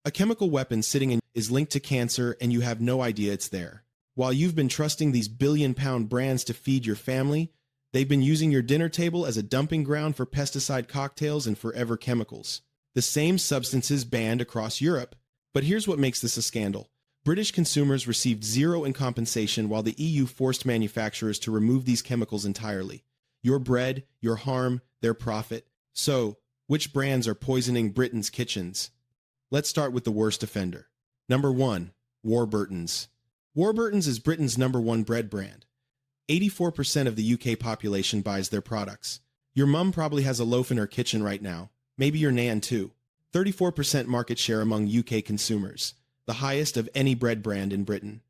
A chemical weapon sitting in is linked to cancer and you have no idea it's there. While you've been trusting these billion-pound brands to feed your family, they've been using your dinner table as a dumping ground for pesticide cocktails and forever chemicals. The same substances banned across Europe. But here's what makes this a scandal. British consumers received zero in compensation while the EU forced manufacturers to remove these chemicals entirely. Your bread, your harm, their profit. So, which brands are poisoning Britain's kitchens? Let's start with the worst offender. Number 1. Warburton's. Warburton's is Britain's #1 bread brand. 84% of the UK population buys their products. Your mum probably has a loaf in her kitchen right now. Maybe your nan too. 34% market share among UK consumers, the highest of any bread brand in Britain.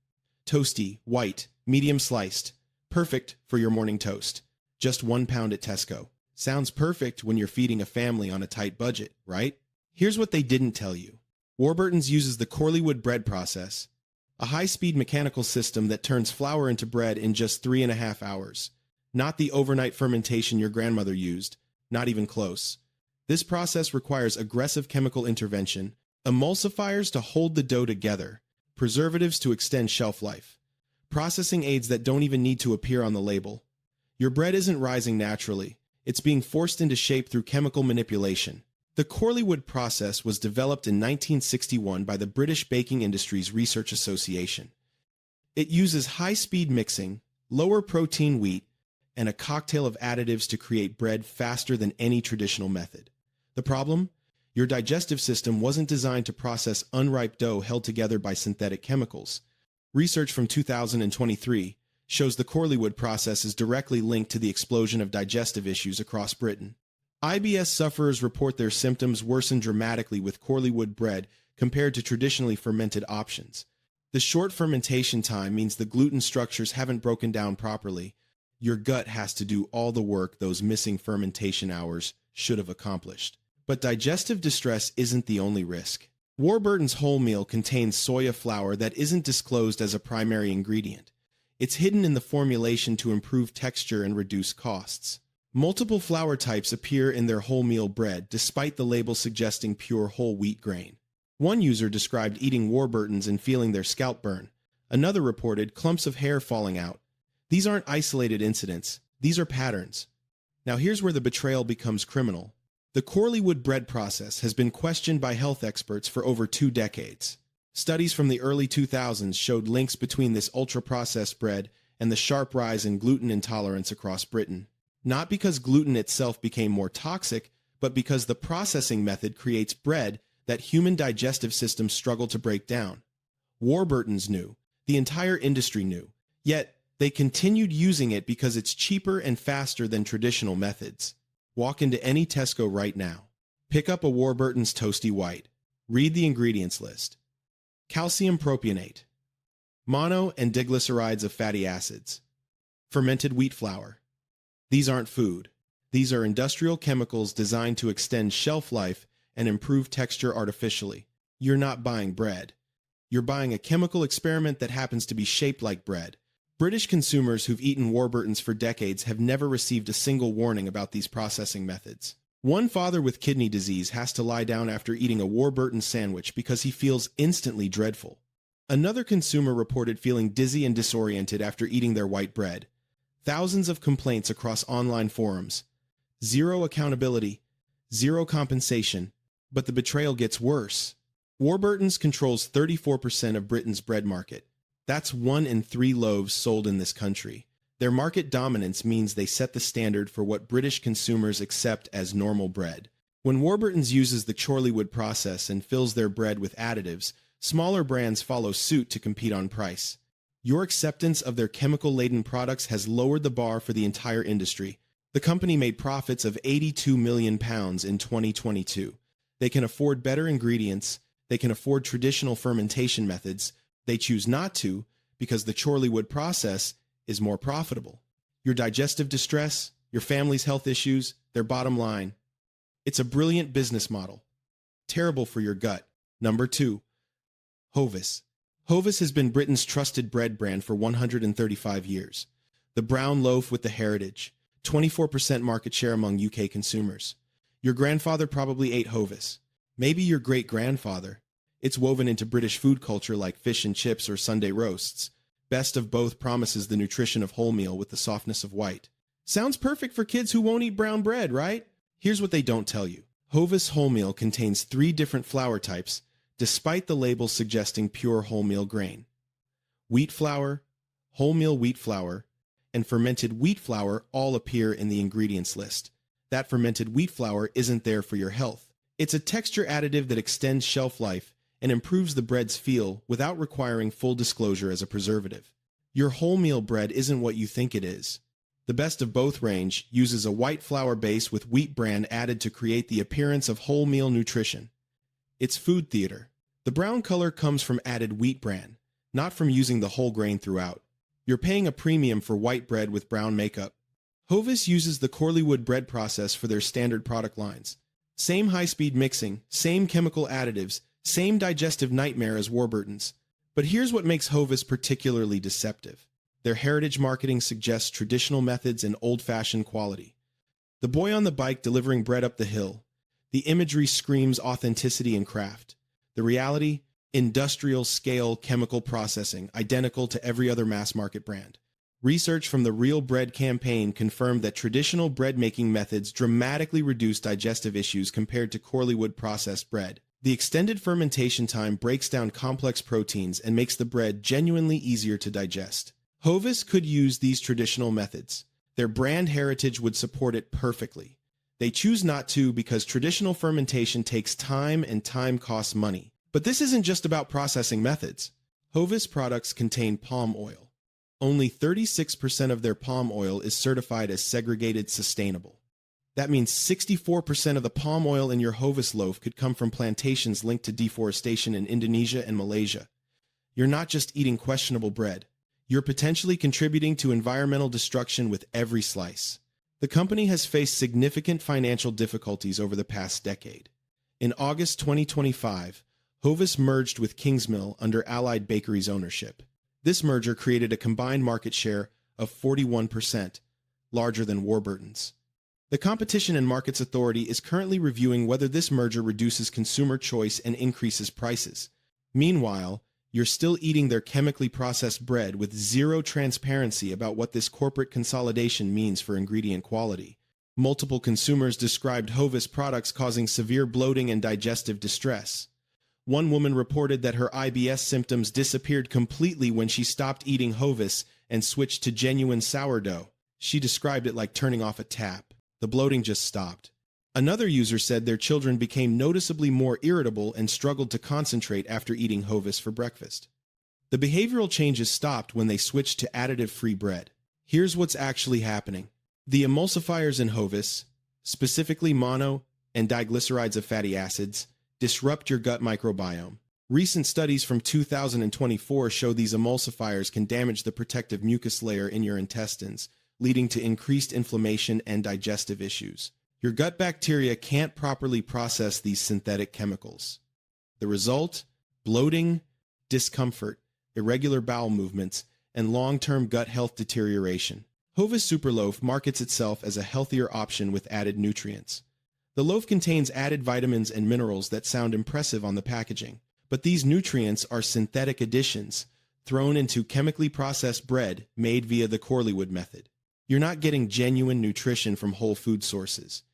Toasty, white, medium sliced. Perfect for your morning toast. Just £1 at Tesco. Sounds perfect when you're feeding a family on a tight budget, right? Here's what they didn't tell you. Warburton's uses the Chorleywood bread process, a high-speed mechanical system that turns flour into bread in just 3.5 hours. Not the overnight fermentation your grandmother used, not even close. This process requires aggressive chemical intervention, emulsifiers to hold the dough together, preservatives to extend shelf life, processing aids that don't even need to appear on the label. Your bread isn't rising naturally. It's being forced into shape through chemical manipulation. The Chorleywood process was developed in 1961 by the British Baking Industries Research Association. It uses high-speed mixing, lower protein wheat, and a cocktail of additives to create bread faster than any traditional method. The problem? Your digestive system wasn't designed to process unripe dough held together by synthetic chemicals. Research from 2023 shows the Chorleywood process is directly linked to the explosion of digestive issues across Britain. IBS sufferers report their symptoms worsen dramatically with Chorleywood bread compared to traditionally fermented options. The short fermentation time means the gluten structures haven't broken down properly. Your gut has to do all the work those missing fermentation hours should have accomplished. But digestive distress isn't the only risk. Warburton's wholemeal contains soya flour that isn't disclosed as a primary ingredient. It's hidden in the formulation to improve texture and reduce costs. Multiple flour types appear in their wholemeal bread, despite the label suggesting pure whole wheat grain. One user described eating Warburton's and feeling their scalp burn. Another reported clumps of hair falling out. These aren't isolated incidents. These are patterns. Now here's where the betrayal becomes criminal. The Chorleywood bread process has been questioned by health experts for over 2 decades. Studies from the early 2000s showed links between this ultra-processed bread and the sharp rise in gluten intolerance across Britain. Not because gluten itself became more toxic, but because the processing method creates bread that human digestive systems struggle to break down. Warburton's knew. The entire industry knew. Yet, they continued using it because it's cheaper and faster than traditional methods. Walk into any Tesco right now. Pick up a Warburton's Toasty White. Read the ingredients list. Calcium propionate. Mono and diglycerides of fatty acids. Fermented wheat flour. These aren't food. These are industrial chemicals designed to extend shelf life and improve texture artificially. You're not buying bread. You're buying a chemical experiment that happens to be shaped like bread. British consumers who've eaten Warburton's for decades have never received a single warning about these processing methods. One father with kidney disease has to lie down after eating a Warburton sandwich because he feels instantly dreadful. Another consumer reported feeling dizzy and disoriented after eating their white bread. Thousands of complaints across online forums. Zero accountability, zero compensation, but the betrayal gets worse. Warburton's controls 34% of Britain's bread market. That's 1 in 3 loaves sold in this country. Their market dominance means they set the standard for what British consumers accept as normal bread. When Warburton's uses the Chorleywood process and fills their bread with additives, smaller brands follow suit to compete on price. Your acceptance of their chemical-laden products has lowered the bar for the entire industry. The company made profits of £82 million in 2022. They can afford better ingredients, they can afford traditional fermentation methods. They choose not to because the Chorleywood process is more profitable. Your digestive distress, your family's health issues, their bottom line. It's a brilliant business model. Terrible for your gut. Number 2. Hovis. Hovis has been Britain's trusted bread brand for 135 years. The brown loaf with the heritage. 24% market share among UK consumers. Your grandfather probably ate Hovis. Maybe your great-grandfather. It's woven into British food culture like fish and chips or Sunday roasts. Best of both promises the nutrition of wholemeal with the softness of white. Sounds perfect for kids who won't eat brown bread, right? Here's what they don't tell you. Hovis wholemeal contains 3 different flour types, despite the label suggesting pure wholemeal grain. Wheat flour, wholemeal wheat flour, and fermented wheat flour all appear in the ingredients list. That fermented wheat flour isn't there for your health. It's a texture additive that extends shelf life and improves the bread's feel without requiring full disclosure as a preservative. Your wholemeal bread isn't what you think it is. The best of both range uses a white flour base with wheat bran added to create the appearance of wholemeal nutrition. It's food theater. The brown color comes from added wheat bran, not from using the whole grain throughout. You're paying a premium for white bread with brown makeup. Hovis uses the Corleywood bread process for their standard product lines. Same high-speed mixing, same chemical additives, same digestive nightmare as Warburton's. But here's what makes Hovis particularly deceptive. Their heritage marketing suggests traditional methods and old-fashioned quality. The boy on the bike delivering bread up the hill. The imagery screams authenticity and craft. The reality? Industrial-scale chemical processing, identical to every other mass-market brand. Research from the Real Bread campaign confirmed that traditional bread-making methods dramatically reduce digestive issues compared to Corleywood processed bread. The extended fermentation time breaks down complex proteins and makes the bread genuinely easier to digest. Hovis could use these traditional methods. Their brand heritage would support it perfectly. They choose not to because traditional fermentation takes time and time costs money. But this isn't just about processing methods. Hovis products contain palm oil. Only 36% of their palm oil is certified as segregated sustainable. That means 64% of the palm oil in your Hovis loaf could come from plantations linked to deforestation in Indonesia and Malaysia. You're not just eating questionable bread. You're potentially contributing to environmental destruction with every slice. The company has faced significant financial difficulties over the past decade. In August 2025, Hovis merged with Kingsmill under Allied Bakeries ownership. This merger created a combined market share of 41%, larger than Warburton's. The Competition and Markets Authority is currently reviewing whether this merger reduces consumer choice and increases prices. Meanwhile, you're still eating their chemically processed bread with zero transparency about what this corporate consolidation means for ingredient quality. Multiple consumers described Hovis products causing severe bloating and digestive distress. One woman reported that her IBS symptoms disappeared completely when she stopped eating Hovis and switched to genuine sourdough. She described it like turning off a tap. The bloating just stopped. Another user said their children became noticeably more irritable and struggled to concentrate after eating Hovis for breakfast. The behavioral changes stopped when they switched to additive-free bread. Here's what's actually happening. The emulsifiers in Hovis, specifically mono and diglycerides of fatty acids, disrupt your gut microbiome. Recent studies from 2024 show these emulsifiers can damage the protective mucus layer in your intestines, leading to increased inflammation and digestive issues. Your gut bacteria can't properly process these synthetic chemicals. The result? Bloating, discomfort, irregular bowel movements, and long-term gut health deterioration. Hovis Superloaf markets itself as a healthier option with added nutrients. The loaf contains added vitamins and minerals that sound impressive on the packaging, but these nutrients are synthetic additions thrown into chemically processed bread made via the Corleywood method. You're not getting genuine nutrition from whole food sources.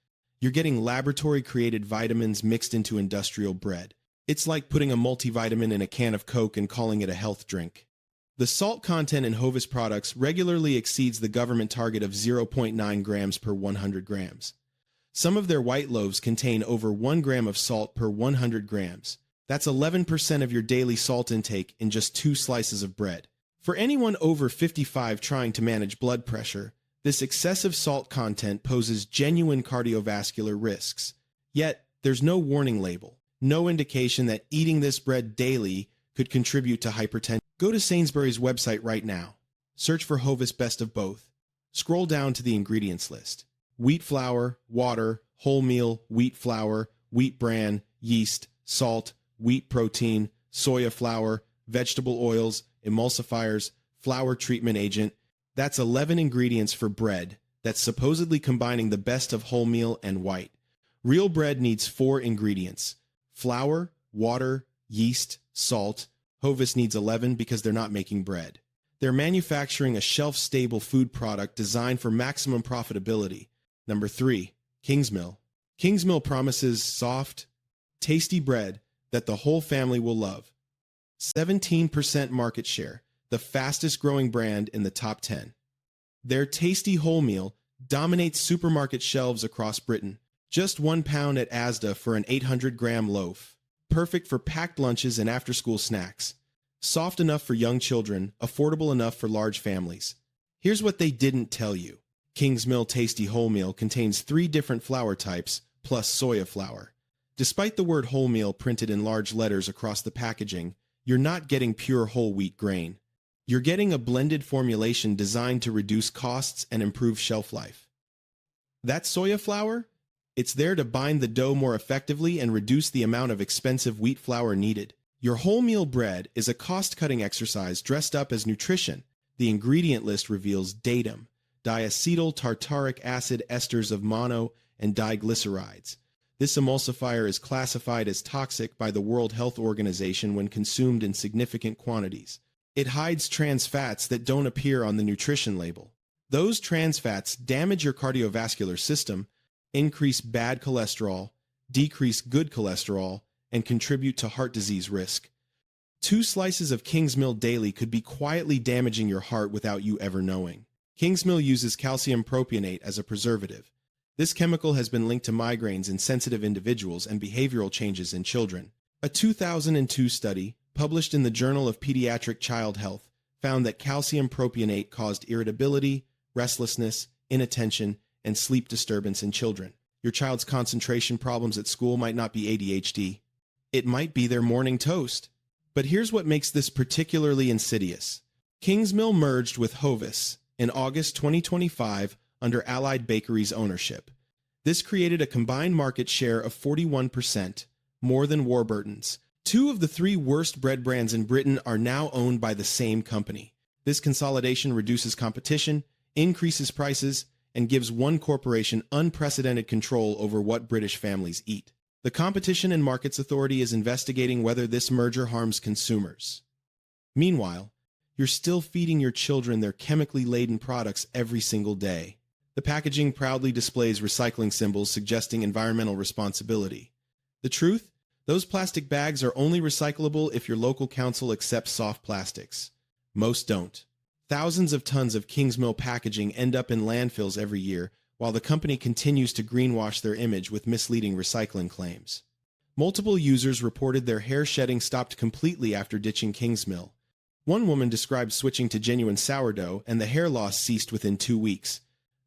You're getting laboratory-created vitamins mixed into industrial bread. It's like putting a multivitamin in a can of Coke and calling it a health drink. The salt content in Hovis products regularly exceeds the government target of 0.9 grams per 100 grams. Some of their white loaves contain over 1 gram of salt per 100 grams. That's 11% of your daily salt intake in just 2 slices of bread. For anyone over 55 trying to manage blood pressure, this excessive salt content poses genuine cardiovascular risks. Yet, there's no warning label, no indication that eating this bread daily could contribute to hypertension. Go to Sainsbury's website right now. Search for Hovis Best of Both. Scroll down to the ingredients list. Wheat flour, water, wholemeal, wheat flour, wheat bran, yeast, salt, wheat protein, soya flour, vegetable oils, emulsifiers, flour treatment agent. That's 11 ingredients for bread that's supposedly combining the best of wholemeal and white. Real bread needs 4 ingredients: flour, water, yeast, salt. Hovis needs 11 because they're not making bread. They're manufacturing a shelf-stable food product designed for maximum profitability. Number 3. Kingsmill. Kingsmill promises soft, tasty bread that the whole family will love. 17% market share, the fastest growing brand in the top 10. Their tasty wholemeal dominates supermarket shelves across Britain. Just £1 at Asda for an 800-gram loaf. Perfect for packed lunches and after-school snacks. Soft enough for young children, affordable enough for large families. Here's what they didn't tell you. Kingsmill Tasty Wholemeal contains 3 different flour types, plus soya flour. Despite the word wholemeal printed in large letters across the packaging, you're not getting pure whole wheat grain. You're getting a blended formulation designed to reduce costs and improve shelf life. That soya flour? It's there to bind the dough more effectively and reduce the amount of expensive wheat flour needed. Your wholemeal bread is a cost-cutting exercise dressed up as nutrition. The ingredient list reveals datum, diacetyl tartaric acid esters of mono and diglycerides. This emulsifier is classified as toxic by the World Health Organization when consumed in significant quantities. It hides trans fats that don't appear on the nutrition label. Those trans fats damage your cardiovascular system, increase bad cholesterol, decrease good cholesterol, and contribute to heart disease risk. 2 slices of Kingsmill daily could be quietly damaging your heart without you ever knowing. Kingsmill uses calcium propionate as a preservative. This chemical has been linked to migraines in sensitive individuals and behavioral changes in children. A 2002 study, published in the Journal of Pediatric Child Health, found that calcium propionate caused irritability, restlessness, inattention, and sleep disturbance in children. Your child's concentration problems at school might not be ADHD. It might be their morning toast. But here's what makes this particularly insidious. Kingsmill merged with Hovis in August 2025 under Allied Bakeries ownership. This created a combined market share of 41%, more than Warburton's. 2 of the 3 worst bread brands in Britain are now owned by the same company. This consolidation reduces competition, increases prices, and gives one corporation unprecedented control over what British families eat. The Competition and Markets Authority is investigating whether this merger harms consumers. Meanwhile, you're still feeding your children their chemically laden products every single day. The packaging proudly displays recycling symbols suggesting environmental responsibility. The truth? Those plastic bags are only recyclable if your local council accepts soft plastics. Most don't. Thousands of tons of Kingsmill packaging end up in landfills every year, while the company continues to greenwash their image with misleading recycling claims. Multiple users reported their hair shedding stopped completely after ditching Kingsmill. One woman described switching to genuine sourdough, and the hair loss ceased within 2 weeks.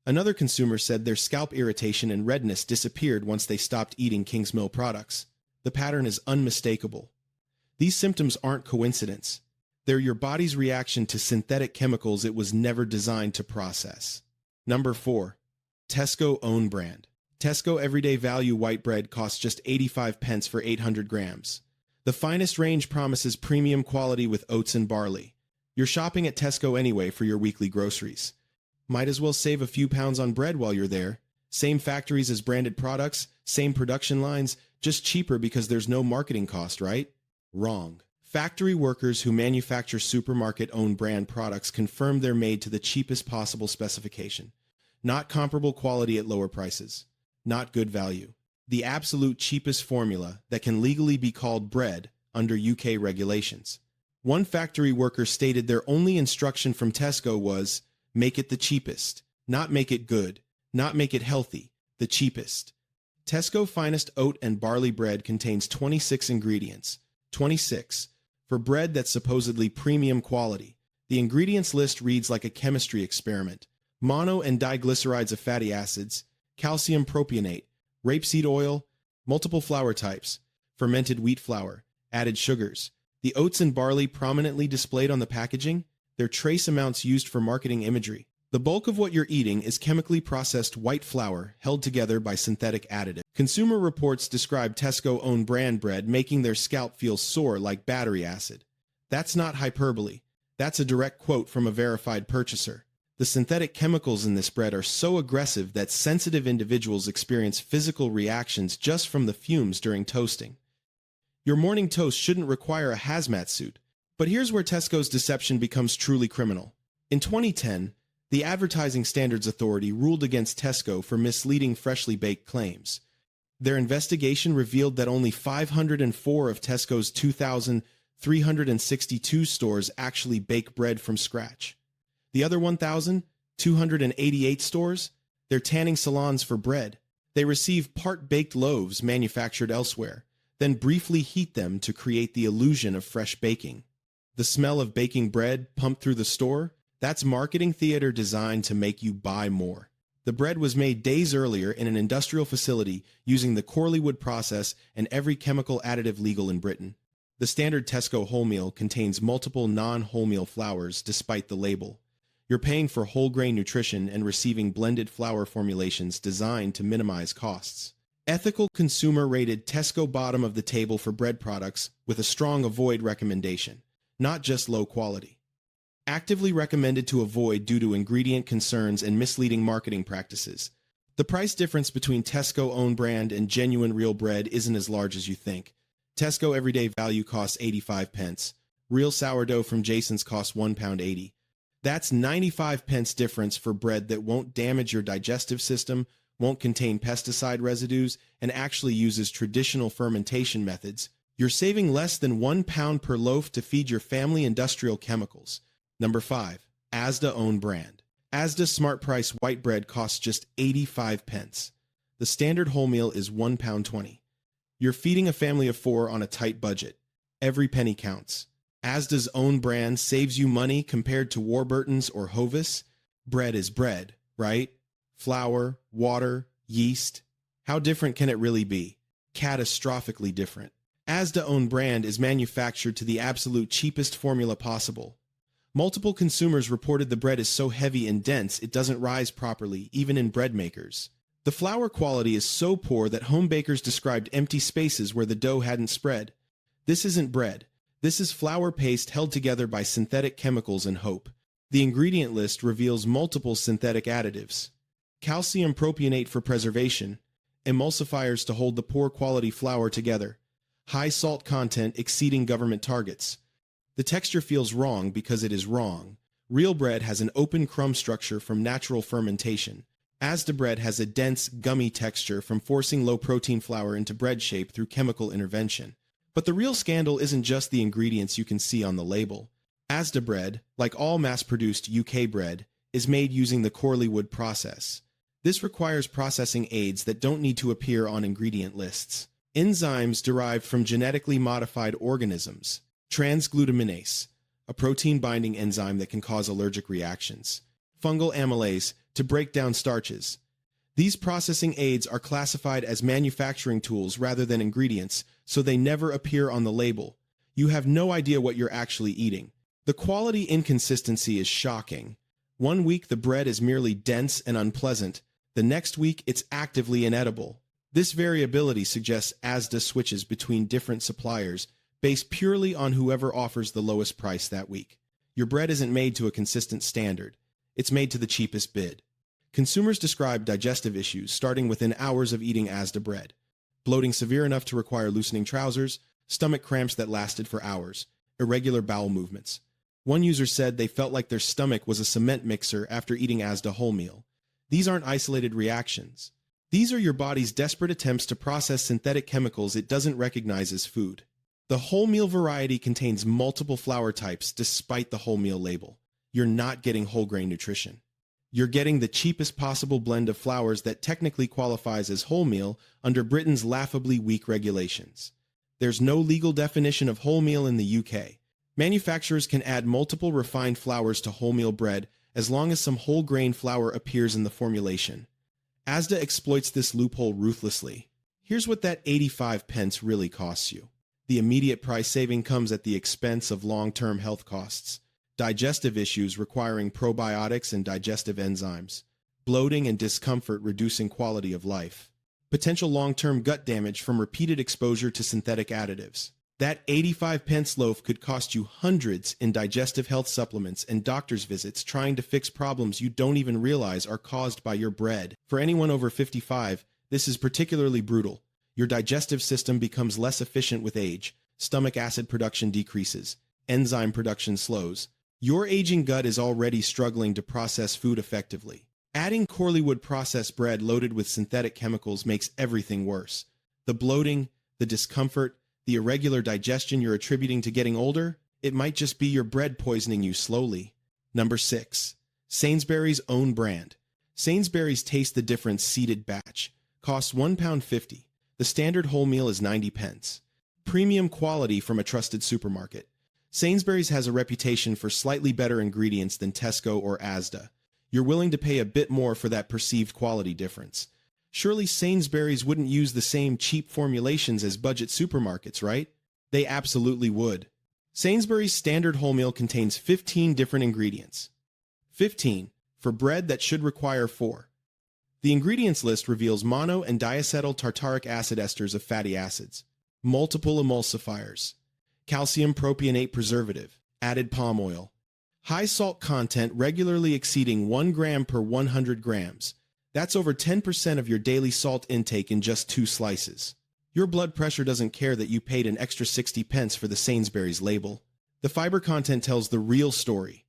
Another consumer said their scalp irritation and redness disappeared once they stopped eating Kingsmill products. The pattern is unmistakable. These symptoms aren't coincidence. They're your body's reaction to synthetic chemicals it was never designed to process. Number 4. Tesco own brand. Tesco Everyday Value white bread costs just 85 pence for 800 grams. The finest range promises premium quality with oats and barley. You're shopping at Tesco anyway for your weekly groceries. Might as well save a few pounds on bread while you're there. Same factories as branded products, same production lines, just cheaper because there's no marketing cost, right? Wrong. Factory workers who manufacture supermarket-owned brand products confirm they're made to the cheapest possible specification. Not comparable quality at lower prices. Not good value. The absolute cheapest formula that can legally be called bread under UK regulations. One factory worker stated their only instruction from Tesco was, make it the cheapest. Not make it good. Not make it healthy. The cheapest. Tesco Finest Oat and Barley Bread contains 26 ingredients. 26. For bread that's supposedly premium quality. The ingredients list reads like a chemistry experiment. Mono and diglycerides of fatty acids, calcium propionate, rapeseed oil, multiple flour types, fermented wheat flour, added sugars. The oats and barley prominently displayed on the packaging, they're trace amounts used for marketing imagery. The bulk of what you're eating is chemically processed white flour held together by synthetic additives. Consumer reports describe Tesco-owned brand bread making their scalp feel sore like battery acid. That's not hyperbole. That's a direct quote from a verified purchaser. The synthetic chemicals in this bread are so aggressive that sensitive individuals experience physical reactions just from the fumes during toasting. Your morning toast shouldn't require a hazmat suit. But here's where Tesco's deception becomes truly criminal. In 2010, the Advertising Standards Authority ruled against Tesco for misleading freshly baked claims. Their investigation revealed that only 504 of Tesco's 2,362 stores actually bake bread from scratch. The other 1,288 stores, they're tanning salons for bread. They receive part-baked loaves manufactured elsewhere, then briefly heat them to create the illusion of fresh baking. The smell of baking bread pumped through the store, that's marketing theater designed to make you buy more. The bread was made days earlier in an industrial facility using the Corleywood process and every chemical additive legal in Britain. The standard Tesco wholemeal contains multiple non-wholemeal flours despite the label. You're paying for whole grain nutrition and receiving blended flour formulations designed to minimize costs. Ethical consumer rated Tesco bottom of the table for bread products with a strong avoid recommendation, not just low quality. Actively recommended to avoid due to ingredient concerns and misleading marketing practices. The price difference between Tesco own brand and genuine real bread isn't as large as you think. Tesco everyday value costs 85 pence. Real sourdough from Jason's costs £1.80. That's 95 pence difference for bread that won't damage your digestive system, won't contain pesticide residues, and actually uses traditional fermentation methods. You're saving less than £1 per loaf to feed your family industrial chemicals. Number 5. Asda own brand. Asda Smart Price white bread costs just 85 pence. The standard wholemeal is £1.20. You're feeding a family of 4 on a tight budget. Every penny counts. Asda's own brand saves you money compared to Warburton's or Hovis. Bread is bread, right? Flour, water, yeast. How different can it really be? Catastrophically different. Asda own brand is manufactured to the absolute cheapest formula possible. Multiple consumers reported the bread is so heavy and dense it doesn't rise properly, even in bread makers. The flour quality is so poor that home bakers described empty spaces where the dough hadn't spread. This isn't bread. This is flour paste held together by synthetic chemicals and hope. The ingredient list reveals multiple synthetic additives. Calcium propionate for preservation, emulsifiers to hold the poor quality flour together, high salt content exceeding government targets. The texture feels wrong because it is wrong. Real bread has an open crumb structure from natural fermentation. Asda bread has a dense, gummy texture from forcing low-protein flour into bread shape through chemical intervention. But the real scandal isn't just the ingredients you can see on the label. Asda bread, like all mass-produced UK bread, is made using the Corleywood process. This requires processing aids that don't need to appear on ingredient lists. Enzymes derived from genetically modified organisms. Transglutaminase, a protein-binding enzyme that can cause allergic reactions. Fungal amylase, to break down starches. These processing aids are classified as manufacturing tools rather than ingredients, so they never appear on the label. You have no idea what you're actually eating. The quality inconsistency is shocking. One week the bread is merely dense and unpleasant. The next week it's actively inedible. This variability suggests Asda switches between different suppliers, based purely on whoever offers the lowest price that week. Your bread isn't made to a consistent standard. It's made to the cheapest bid. Consumers describe digestive issues starting within hours of eating Asda bread. Bloating severe enough to require loosening trousers, stomach cramps that lasted for hours, irregular bowel movements. One user said they felt like their stomach was a cement mixer after eating Asda wholemeal. These aren't isolated reactions. These are your body's desperate attempts to process synthetic chemicals it doesn't recognize as food. The wholemeal variety contains multiple flour types despite the wholemeal label. You're not getting whole grain nutrition. You're getting the cheapest possible blend of flours that technically qualifies as wholemeal under Britain's laughably weak regulations. There's no legal definition of wholemeal in the UK. Manufacturers can add multiple refined flours to wholemeal bread as long as some whole grain flour appears in the formulation. Asda exploits this loophole ruthlessly. Here's what that 85 pence really costs you. The immediate price saving comes at the expense of long-term health costs. Digestive issues requiring probiotics and digestive enzymes. Bloating and discomfort reducing quality of life. Potential long-term gut damage from repeated exposure to synthetic additives. That 85 pence loaf could cost you hundreds in digestive health supplements and doctor's visits trying to fix problems you don't even realize are caused by your bread. For anyone over 55, this is particularly brutal. Your digestive system becomes less efficient with age, stomach acid production decreases, enzyme production slows. Your aging gut is already struggling to process food effectively. Adding Corleywood processed bread loaded with synthetic chemicals makes everything worse. The bloating, the discomfort, the irregular digestion you're attributing to getting older, it might just be your bread poisoning you slowly. Number 6. Sainsbury's own brand. Sainsbury's Taste the Difference seeded batch. Costs £1.50. The standard whole meal is 90 pence. Premium quality from a trusted supermarket. Sainsbury's has a reputation for slightly better ingredients than Tesco or Asda. You're willing to pay a bit more for that perceived quality difference. Surely Sainsbury's wouldn't use the same cheap formulations as budget supermarkets, right? They absolutely would. Sainsbury's standard wholemeal contains 15 different ingredients. 15 for bread that should require 4. The ingredients list reveals mono and diacetyl tartaric acid esters of fatty acids, multiple emulsifiers, calcium propionate preservative, added palm oil, high salt content regularly exceeding 1 gram per 100 grams. That's over 10% of your daily salt intake in just 2 slices. Your blood pressure doesn't care that you paid an extra 60 pence for the Sainsbury's label. The fiber content tells the real story.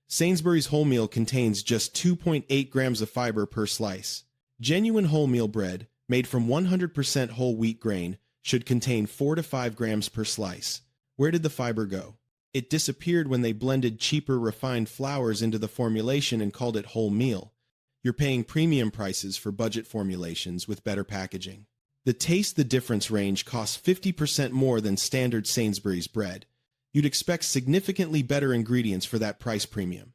Sainsbury's wholemeal contains just 2.8 grams of fiber per slice. Genuine wholemeal bread, made from 100% whole wheat grain, should contain 4 to 5 grams per slice. Where did the fiber go? It disappeared when they blended cheaper refined flours into the formulation and called it wholemeal. You're paying premium prices for budget formulations with better packaging. The Taste the Difference range costs 50% more than standard Sainsbury's bread. You'd expect significantly better ingredients for that price premium.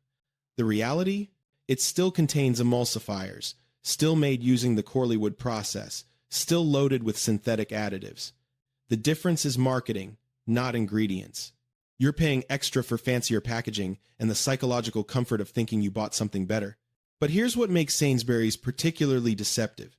The reality? It still contains emulsifiers, still made using the Corleywood process, still loaded with synthetic additives. The difference is marketing, not ingredients. You're paying extra for fancier packaging and the psychological comfort of thinking you bought something better. But here's what makes Sainsbury's particularly deceptive.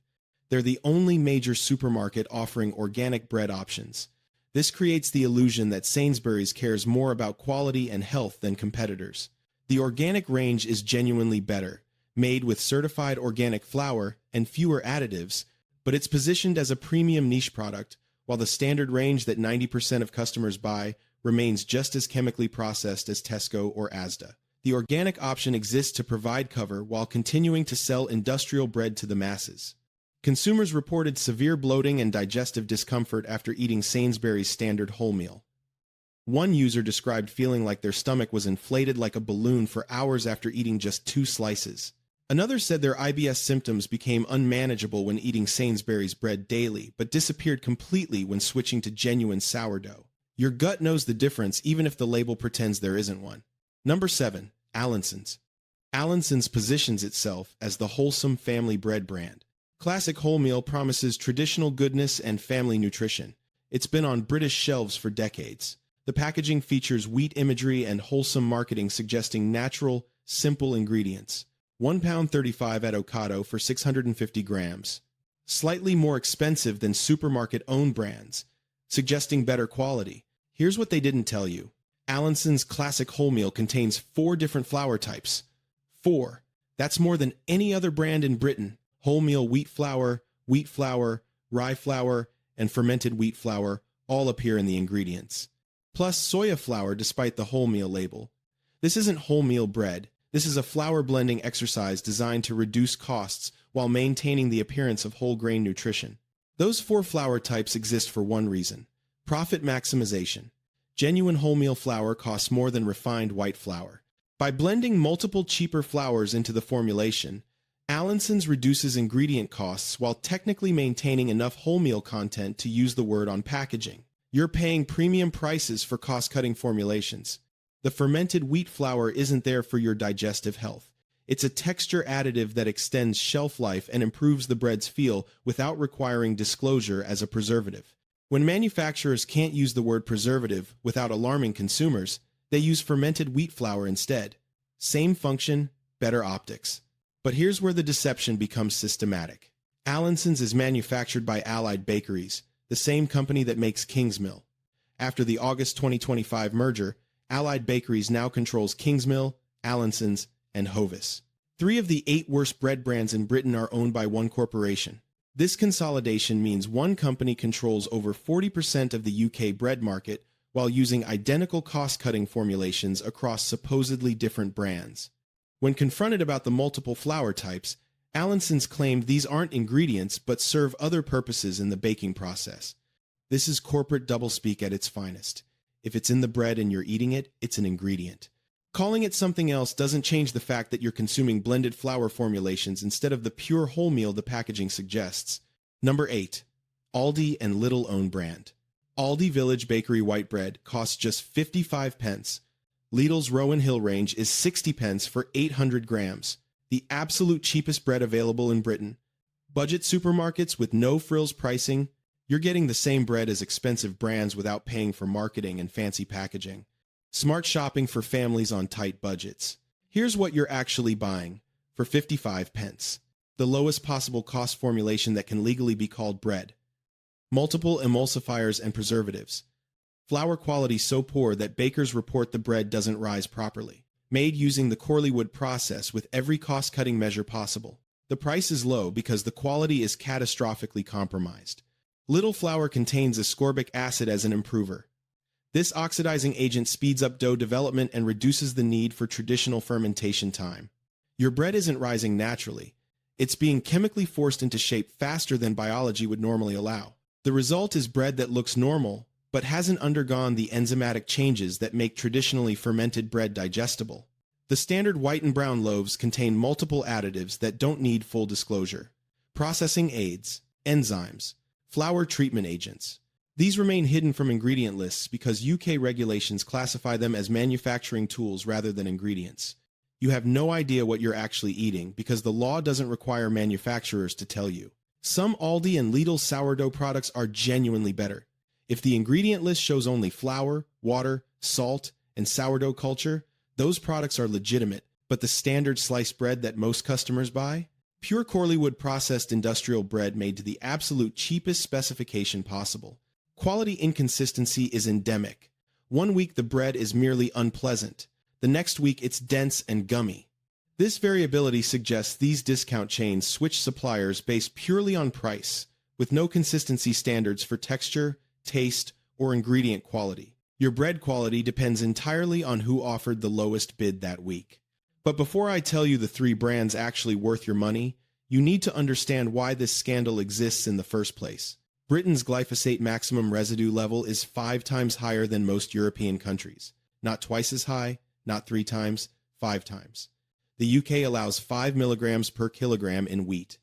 They're the only major supermarket offering organic bread options. This creates the illusion that Sainsbury's cares more about quality and health than competitors. The organic range is genuinely better, made with certified organic flour and fewer additives, but it's positioned as a premium niche product, while the standard range that 90% of customers buy remains just as chemically processed as Tesco or Asda. The organic option exists to provide cover while continuing to sell industrial bread to the masses. Consumers reported severe bloating and digestive discomfort after eating Sainsbury's standard wholemeal. One user described feeling like their stomach was inflated like a balloon for hours after eating just 2 slices. Another said their IBS symptoms became unmanageable when eating Sainsbury's bread daily, but disappeared completely when switching to genuine sourdough. Your gut knows the difference even if the label pretends there isn't one. Number 7. Allinson's. Allinson's positions itself as the wholesome family bread brand. Classic wholemeal promises traditional goodness and family nutrition. It's been on British shelves for decades. The packaging features wheat imagery and wholesome marketing suggesting natural, simple ingredients. £1.35 at Ocado for 650 grams. Slightly more expensive than supermarket-owned brands, suggesting better quality. Here's what they didn't tell you. Allinson's classic wholemeal contains 4 different flour types. 4. That's more than any other brand in Britain. Wholemeal wheat flour, rye flour, and fermented wheat flour all appear in the ingredients. Plus soya flour despite the wholemeal label. This isn't wholemeal bread. This is a flour blending exercise designed to reduce costs while maintaining the appearance of whole grain nutrition. Those 4 flour types exist for one reason: profit maximization. Genuine wholemeal flour costs more than refined white flour. By blending multiple cheaper flours into the formulation, Allinson's reduces ingredient costs while technically maintaining enough wholemeal content to use the word on packaging. You're paying premium prices for cost-cutting formulations. The fermented wheat flour isn't there for your digestive health. It's a texture additive that extends shelf life and improves the bread's feel without requiring disclosure as a preservative. When manufacturers can't use the word preservative without alarming consumers, they use fermented wheat flour instead. Same function, better optics. But here's where the deception becomes systematic. Allinson's is manufactured by Allied Bakeries, the same company that makes Kingsmill. After the August 2025 merger, Allied Bakeries now controls Kingsmill, Allinson's, and Hovis. 3 of the 8 worst bread brands in Britain are owned by one corporation. This consolidation means one company controls over 40% of the UK bread market while using identical cost-cutting formulations across supposedly different brands. When confronted about the multiple flour types, Allinson's claimed these aren't ingredients but serve other purposes in the baking process. This is corporate doublespeak at its finest. If it's in the bread and you're eating it, it's an ingredient. Calling it something else doesn't change the fact that you're consuming blended flour formulations instead of the pure wholemeal the packaging suggests. Number 8. Aldi and Lidl own brand. Aldi Village Bakery white bread costs just 55 pence. Lidl's Rowan Hill range is 60 pence for 800 grams, the absolute cheapest bread available in Britain. Budget supermarkets with no-frills pricing, you're getting the same bread as expensive brands without paying for marketing and fancy packaging. Smart shopping for families on tight budgets. Here's what you're actually buying for 55 pence. The lowest possible cost formulation that can legally be called bread. Multiple emulsifiers and preservatives. Flour quality so poor that bakers report the bread doesn't rise properly. Made using the Corleywood process with every cost-cutting measure possible. The price is low because the quality is catastrophically compromised. Lidl flour contains ascorbic acid as an improver. This oxidizing agent speeds up dough development and reduces the need for traditional fermentation time. Your bread isn't rising naturally. It's being chemically forced into shape faster than biology would normally allow. The result is bread that looks normal, but hasn't undergone the enzymatic changes that make traditionally fermented bread digestible. The standard white and brown loaves contain multiple additives that don't need full disclosure. Processing aids, enzymes, flour treatment agents. These remain hidden from ingredient lists because UK regulations classify them as manufacturing tools rather than ingredients. You have no idea what you're actually eating because the law doesn't require manufacturers to tell you. Some Aldi and Lidl sourdough products are genuinely better. If the ingredient list shows only flour, water, salt, and sourdough culture, those products are legitimate, but the standard sliced bread that most customers buy? Pure Corleywood processed industrial bread made to the absolute cheapest specification possible. Quality inconsistency is endemic. One week the bread is merely unpleasant. The next week it's dense and gummy. This variability suggests these discount chains switch suppliers based purely on price, with no consistency standards for texture, taste, or ingredient quality. Your bread quality depends entirely on who offered the lowest bid that week. But before I tell you the 3 brands actually worth your money, you need to understand why this scandal exists in the first place. Britain's glyphosate maximum residue level is 5 times higher than most European countries. Not twice as high, not 3 times, 5 times. The UK allows 5 milligrams per kilogram in wheat.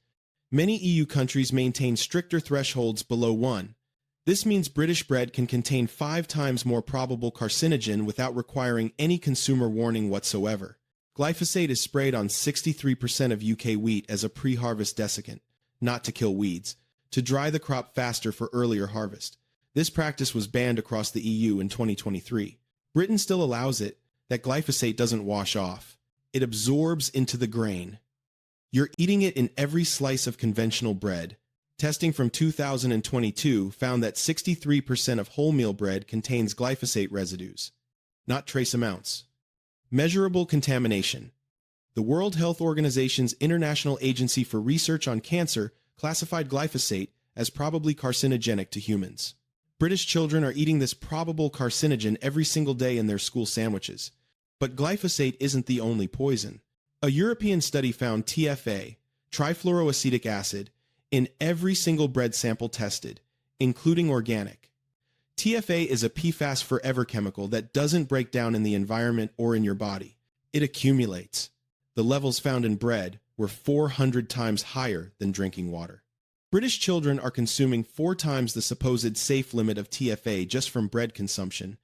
Many EU countries maintain stricter thresholds below 1. This means British bread can contain 5 times more probable carcinogen without requiring any consumer warning whatsoever. Glyphosate is sprayed on 63% of UK wheat as a pre-harvest desiccant, not to kill weeds, to dry the crop faster for earlier harvest. This practice was banned across the EU in 2023. Britain still allows it. That glyphosate doesn't wash off. It absorbs into the grain. You're eating it in every slice of conventional bread. Testing from 2022 found that 63% of wholemeal bread contains glyphosate residues, not trace amounts. Measurable contamination. The World Health Organization's International Agency for Research on Cancer classified glyphosate as probably carcinogenic to humans. British children are eating this probable carcinogen every single day in their school sandwiches. But glyphosate isn't the only poison. A European study found TFA, trifluoroacetic acid, in every single bread sample tested, including organic. TFA is a PFAS forever chemical that doesn't break down in the environment or in your body. It accumulates. The levels found in bread were 400 times higher than drinking water. British children are consuming 4 times the supposed safe limit of TFA just from bread consumption.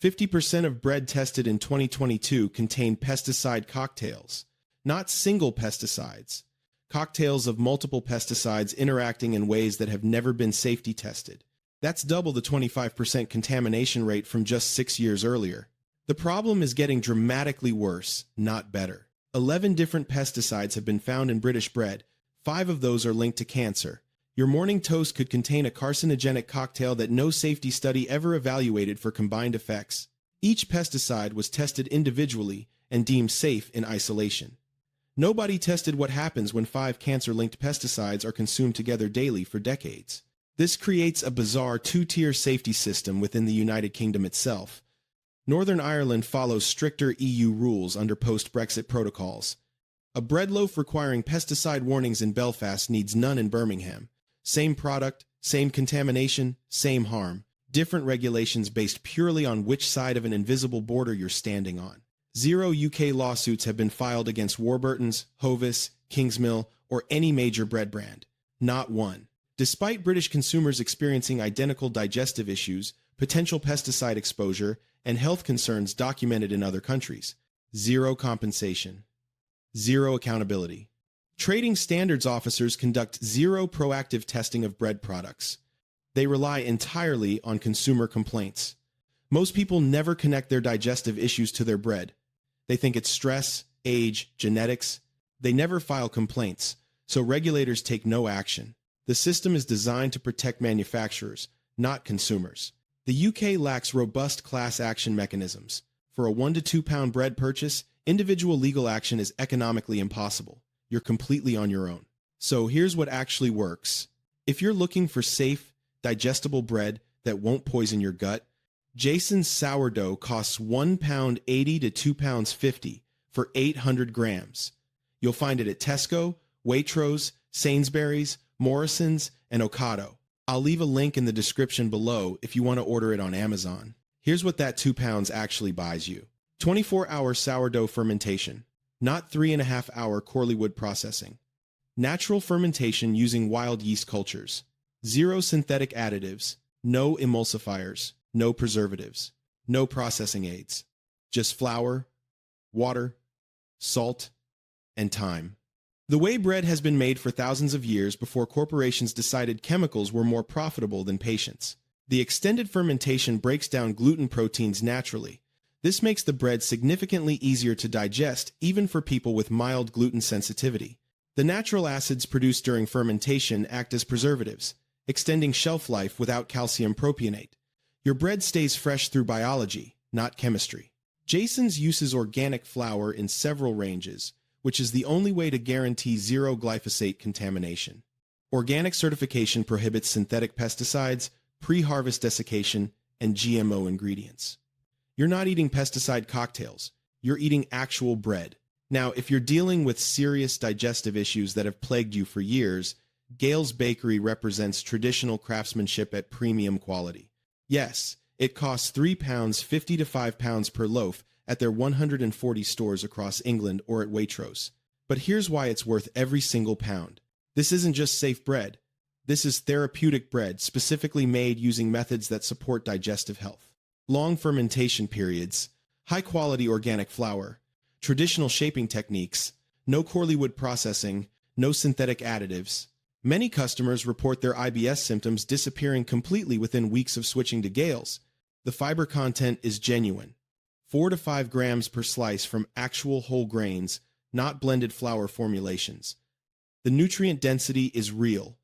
50% of bread tested in 2022 contained pesticide cocktails, not single pesticides. Cocktails of multiple pesticides interacting in ways that have never been safety tested. That's double the 25% contamination rate from just 6 years earlier. The problem is getting dramatically worse, not better. 11 different pesticides have been found in British bread. 5 of those are linked to cancer. Your morning toast could contain a carcinogenic cocktail that no safety study ever evaluated for combined effects. Each pesticide was tested individually and deemed safe in isolation. Nobody tested what happens when 5 cancer-linked pesticides are consumed together daily for decades. This creates a bizarre two-tier safety system within the United Kingdom itself. Northern Ireland follows stricter EU rules under post-Brexit protocols. A bread loaf requiring pesticide warnings in Belfast needs none in Birmingham. Same product, same contamination, same harm. Different regulations based purely on which side of an invisible border you're standing on. 0 UK lawsuits have been filed against Warburton's, Hovis, Kingsmill, or any major bread brand. Not one. Despite British consumers experiencing identical digestive issues, potential pesticide exposure, and health concerns documented in other countries. 0 compensation. 0 accountability. Trading standards officers conduct 0 proactive testing of bread products. They rely entirely on consumer complaints. Most people never connect their digestive issues to their bread. They think it's stress, age, genetics. They never file complaints, so regulators take no action. The system is designed to protect manufacturers, not consumers. The UK lacks robust class action mechanisms. For a 1 to 2 pound bread purchase, individual legal action is economically impossible. You're completely on your own. So here's what actually works. If you're looking for safe, digestible bread that won't poison your gut, Jason's sourdough costs £1.80 to £2.50 for 800 grams. You'll find it at Tesco, Waitrose, Sainsbury's, Morrison's, and Ocado. I'll leave a link in the description below if you want to order it on Amazon. Here's what that £2 actually buys you. 24-hour sourdough fermentation, not 3.5-hour Corleywood processing. Natural fermentation using wild yeast cultures. 0 synthetic additives, no emulsifiers, no preservatives, no processing aids. Just flour, water, salt, and time. The way bread has been made for thousands of years before corporations decided chemicals were more profitable than patience. The extended fermentation breaks down gluten proteins naturally. This makes the bread significantly easier to digest even for people with mild gluten sensitivity. The natural acids produced during fermentation act as preservatives, extending shelf life without calcium propionate. Your bread stays fresh through biology, not chemistry. Jason's uses organic flour in several ranges, which is the only way to guarantee 0 glyphosate contamination. Organic certification prohibits synthetic pesticides, pre-harvest desiccation, and GMO ingredients. You're not eating pesticide cocktails. You're eating actual bread. Now, if you're dealing with serious digestive issues that have plagued you for years, Gale's Bakery represents traditional craftsmanship at premium quality. Yes, it costs £3.50 to £5 per loaf at their 140 stores across England or at Waitrose. But here's why it's worth every single pound. This isn't just safe bread. This is therapeutic bread specifically made using methods that support digestive health. Long fermentation periods, high-quality organic flour, traditional shaping techniques, no Corleywood processing, no synthetic additives. Many customers report their IBS symptoms disappearing completely within weeks of switching to Gale's. The fiber content is genuine. 4 to 5 grams per slice from actual whole grains, not blended flour formulations. The nutrient density is real.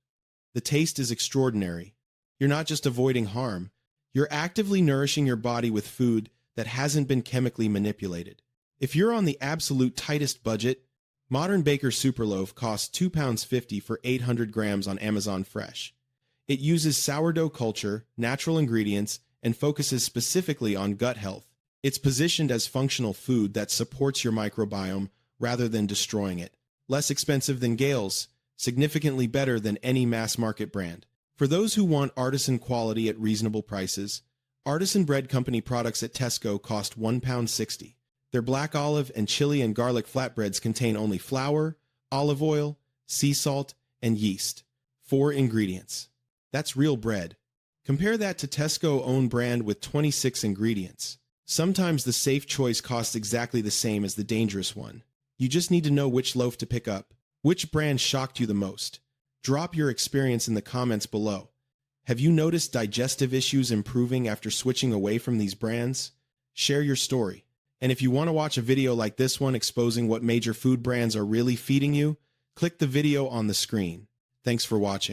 The taste is extraordinary. You're not just avoiding harm. You're actively nourishing your body with food that hasn't been chemically manipulated. If you're on the absolute tightest budget, Modern Baker Superloaf costs £2.50 for 800 grams on Amazon Fresh. It uses sourdough culture, natural ingredients, and focuses specifically on gut health. It's positioned as functional food that supports your microbiome rather than destroying it. Less expensive than Gale's, significantly better than any mass-market brand. For those who want artisan quality at reasonable prices, Artisan Bread Company products at Tesco cost £1.60. Their black olive and chili and garlic flatbreads contain only flour, olive oil, sea salt, and yeast. 4 ingredients. That's real bread. Compare that to Tesco's own brand with 26 ingredients. Sometimes the safe choice costs exactly the same as the dangerous one. You just need to know which loaf to pick up. Which brand shocked you the most? Drop your experience in the comments below. Have you noticed digestive issues improving after switching away from these brands? Share your story. And if you want to watch a video like this one exposing what major food brands are really feeding you, click the video on the screen. Thanks for watching.